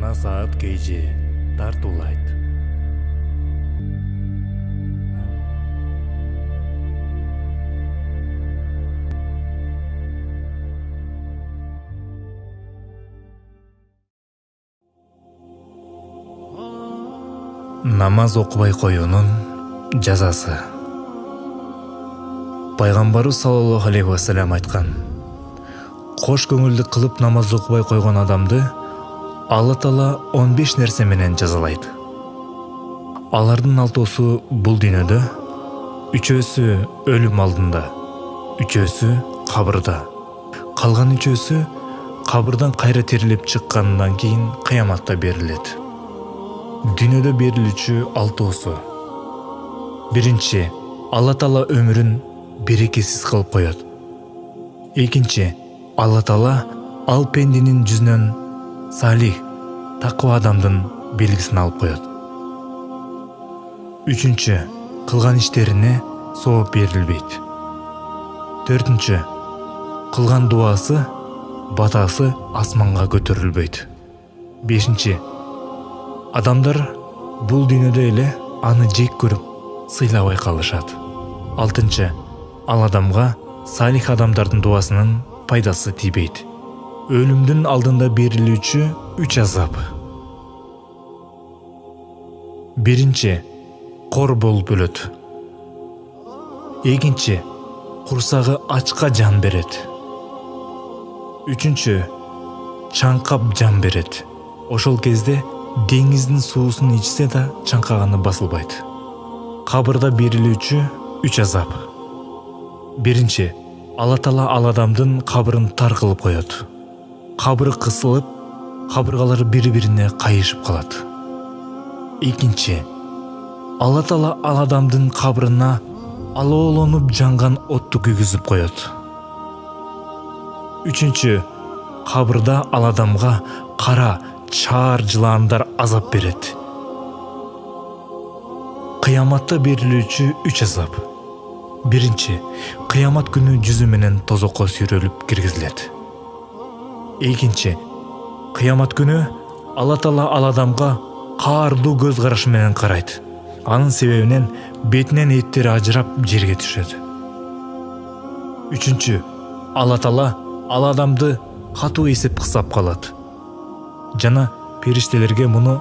Насаат KG тартуулайт. Намаз окубай коюунун жазасы. Пайгамбарыбыз саллаллаху алейхи вассалам айткан: кош көңүлдү кылып намаз окубай койгон адамды Алла Таала 15 нерсе менен жазалайт. Алардын 6-сы бул дүйнөдө, 3-сү өлүм алдында, 3-сү кабырда, калган 3-сү кабырдан кайра тирилип чыккандан кийин кыяматта берилет. Дүйнөдө берилүүчү 6-сы. Биринчи, Алла Таала өмүрүн берекесиз кылып коет. Экинчи, Алла Таала ал пенденин жүзүнөн салих, таква адамдын белгисин алып коет. Үчүнчү, кылган иштерине сооп берилбейт. Төртүнчү, кылган дуасы, батасы асманга көтөрүлбөйт. Бешинчи, адамдар бул дүйнөдө эле аны жек көрүп, сыйлабай калышат. Алтынчы, ал адамга салих адамдардын дуасынын пайдасы тийбейт. Өлүмдүн алдында берилүүчү 3 азап. Биринчи, кор болуп өлөт. Экинчи, курсагы ачка жан берет. Үчүнчү, чаңкап жан берет. Ошол кезде деңиздин суусун ичсе да чаңкаганы басылбайт. Кабырда берилүүчү 3 азап. Биринчи, Алла Таала ал адамдын кабырын тар кылып коет. Кабыры кысылып, кабыргалары бири-бирине кайышып калат. Экинчи, Алла Таала ал адамдын кабырына алоолонуп жанган отту күйгүзүп коет. Үчүнчү, кабырда ал адамга кара чаар жылаандар азап берет. Кыяматта берилүүчү 3 азап. Биринчи, кыямат күнү жүзү менен тозокко сүйрөлүп киргизилет. Экинчи, кыямат күнү Алла Таала ал адамга каардуу көз карашы менен карайт. Анын себебинен бетинен эттери ажырап жерге түшөт. Үчүнчү, Алла Таала ал адамды катуу эсеп кысап калат. Жана периштелерге муну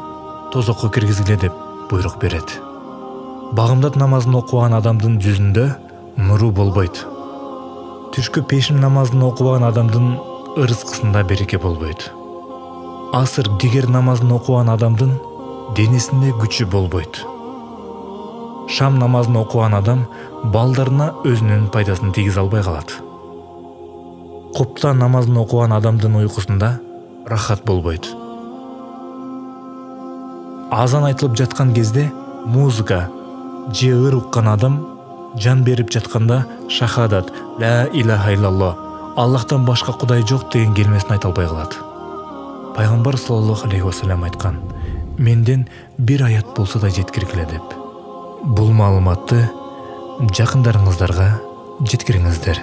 тозокко киргизгиле деп буйрук берет. Багымдат намазын окуган адамдын жүзүндө нуру болбойт. Түшкү пешим намазын окубаган адамдын ырыскысында береке болбойт. Асыр дигер намазын окуган адамдын денесинде күчү болбойт. Шам намазын окуган адам балдарына өзүнүн пайдасын тийгизе албай калат. Купта намазын окуган адамдын уйкусунда рахат болбойт. Азан айтылып жаткан кезде музыка же ыр уккан адам жан берип жатканда шахадат, ла илаха иллаллах, Аллахтан башка кудай жок деген келмесин айта албай калат. Пайгамбар саллаллаху алейхи вассалам айткан: менден бир аят болсо да жеткиргиле деп. Бул маалыматты жакындарыңыздарга жеткириңиздер.